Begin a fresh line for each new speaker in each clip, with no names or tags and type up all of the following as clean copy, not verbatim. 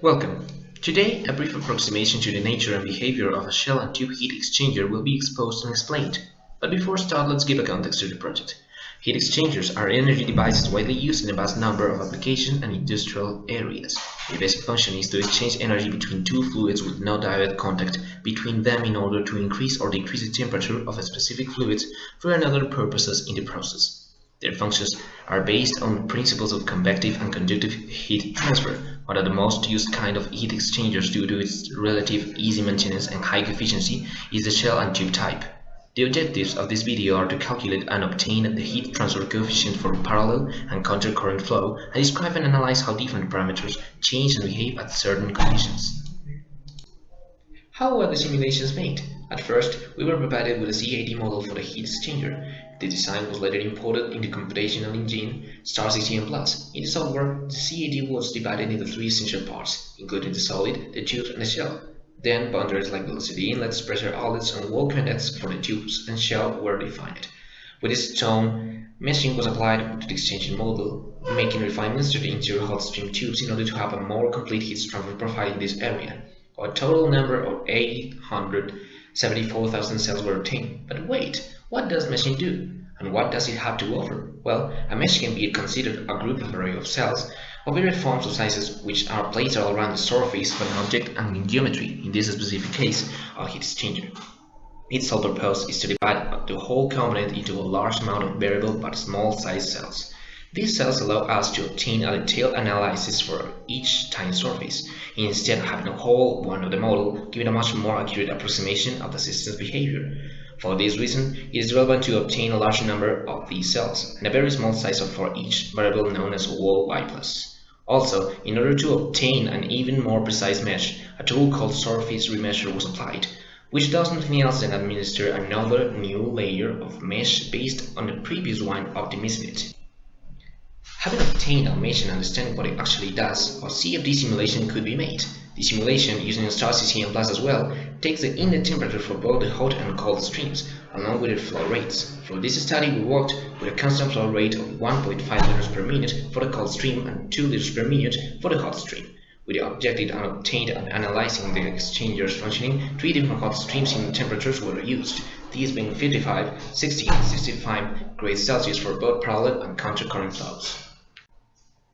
Welcome. Today, a brief approximation to the nature and behavior of a shell and tube heat exchanger will be exposed and explained. But before start, let's give a context to the project. Heat exchangers are energy devices widely used in a vast number of applications and industrial areas. Their basic function is to exchange energy between two fluids with no direct contact between them in order to increase or decrease the temperature of a specific fluid for another purposes in the process. Their functions are based on principles of convective and conductive heat transfer. One of the most used kind of heat exchangers due to its relative easy maintenance and high efficiency is the shell and tube type. The objectives of this video are to calculate and obtain the heat transfer coefficient for parallel and countercurrent flow and describe and analyze how different parameters change and behave at certain conditions. How were the simulations made? At first, we were provided with a CAD model for the heat exchanger. The design was later imported in the computational engine StarCCM+. In the software, the CAD was divided into three essential parts, including the solid, the tubes, and the shell. Then, boundaries like velocity inlets, pressure outlets, and wall connects for the tubes and shell were defined. With this tone, meshing was applied to the exchanging model, making refinements to the interior hot stream tubes in order to have a more complete heat transfer profile in this area. A total number of 874,000 cells were obtained. But wait, what does meshing do? And what does it have to offer? Well, a mesh can be considered a group of array of cells of various forms or sizes which are placed all around the surface of an object and in geometry, in this specific case, a heat exchanger. Its sole purpose is to divide the whole component into a large amount of variable but small sized cells. These cells allow us to obtain a detailed analysis for each tiny surface, instead of having a whole one of the model, giving a much more accurate approximation of the system's behavior. For this reason, it is relevant to obtain a large number of these cells, and a very small size for each variable known as wall y+. Also, in order to obtain an even more precise mesh, a tool called surface remesher was applied, which does nothing else than administer another new layer of mesh based on the previous one optimizing it. Having obtained a mesh and understanding what it actually does, a CFD simulation could be made. The simulation, using StarCCM+ as well, takes the inlet temperature for both the hot and cold streams, along with their flow rates. For this study, we worked with a constant flow rate of 1.5 liters per minute for the cold stream and 2 liters per minute for the hot stream. With the objective and obtained and analyzing the exchanger's functioning, 3 different hot streams in temperatures were used, these being 55, 60, and 65 degrees Celsius for both parallel and countercurrent flows.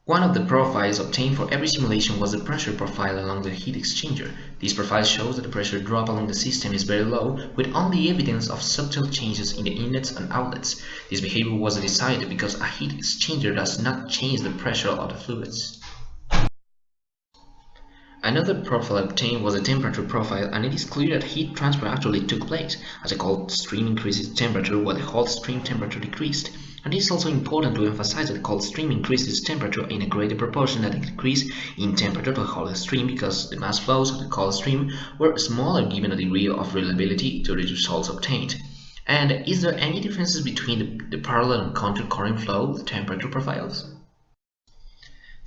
One of the profiles obtained for every simulation was the pressure profile along the heat exchanger. This profile shows that the pressure drop along the system is very low, with only evidence of subtle changes in the inlets and outlets. This behavior was decided because a heat exchanger does not change the pressure of the fluids. Another profile obtained was a temperature profile, and it is clear that heat transfer actually took place, as the cold stream increased its temperature while the hot stream temperature decreased. And it is also important to emphasize that the cold stream increased its temperature in a greater proportion than the decrease in temperature of the hot stream, because the mass flows of the cold stream were smaller given a degree of reliability to the results obtained. And is there any differences between the parallel and countercurrent flow temperature profiles?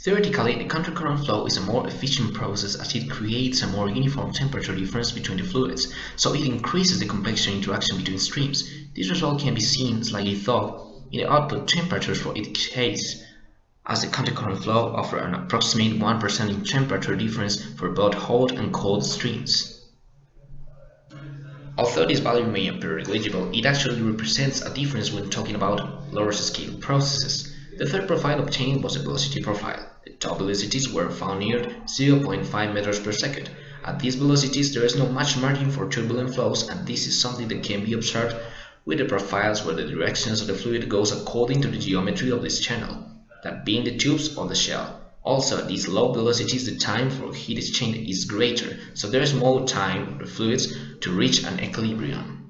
Theoretically, the countercurrent flow is a more efficient process as it creates a more uniform temperature difference between the fluids, so it increases the convection interaction between streams. This result can be seen slightly though in the output temperatures for each case, as the countercurrent flow offers an approximate 1% in temperature difference for both hot and cold streams. Although this value may appear negligible, it actually represents a difference when talking about lower scale processes. The third profile obtained was a velocity profile. The top velocities were found near 0.5 meters per second. At these velocities, there is not much margin for turbulent flows, and this is something that can be observed with the profiles where the directions of the fluid goes according to the geometry of this channel, that being the tubes or the shell. Also, at these low velocities, the time for heat exchange is greater, so there is more time for the fluids to reach an equilibrium.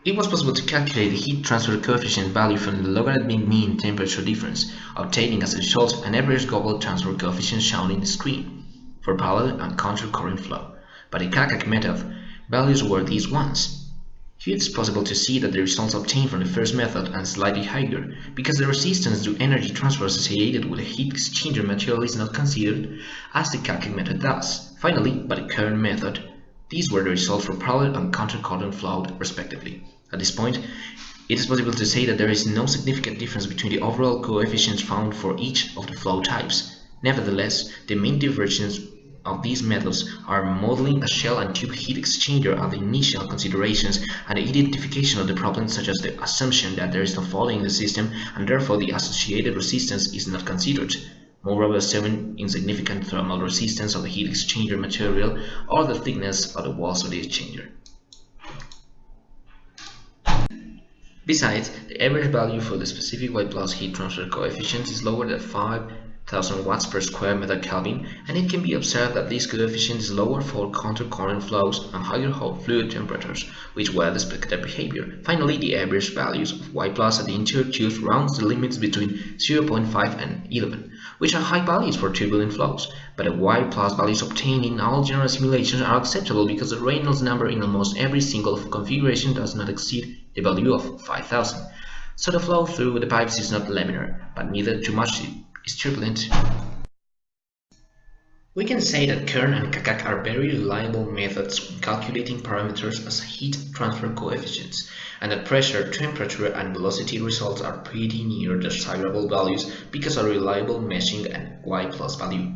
It was possible to calculate the heat transfer coefficient value from the logarithmic mean temperature difference, obtaining as a result an average global transfer coefficient shown in the screen for parallel and countercurrent flow. By the CACAC method, values were these ones. Here it's possible to see that the results obtained from the first method are slightly higher, because the resistance to energy transfer associated with a heat exchanger material is not considered as the CACAC method does. Finally, by the current method, These were the results for parallel and counter-current flow, respectively. At this point, it is possible to say that there is no significant difference between the overall coefficients found for each of the flow types. Nevertheless, the main divergence of these methods are modeling a shell and tube heat exchanger are the initial considerations, and the identification of the problems, such as the assumption that there is no fault in the system and therefore the associated resistance is not considered. Moreover, assuming insignificant thermal resistance of the heat exchanger material or the thickness of the walls of the exchanger. Besides, the average value for the specific Y plus heat transfer coefficient is lower than 5,000 watts per square meter Kelvin, and it can be observed that this coefficient is lower for counter-current flows and higher fluid temperatures, which will expect their behavior. Finally, the average values of Y plus at the interior tubes rounds the limits between 0.5 and 11, which are high values for turbulent flows, but the Y plus values obtained in all general simulations are acceptable because the Reynolds number in almost every single configuration does not exceed the value of 5,000. So the flow through the pipes is not laminar, but neither too much is turbulent. We can say that Kern and Kakak are very reliable methods in calculating parameters as heat transfer coefficients, and that pressure, temperature, and velocity results are pretty near desirable values because of reliable meshing and Y plus value.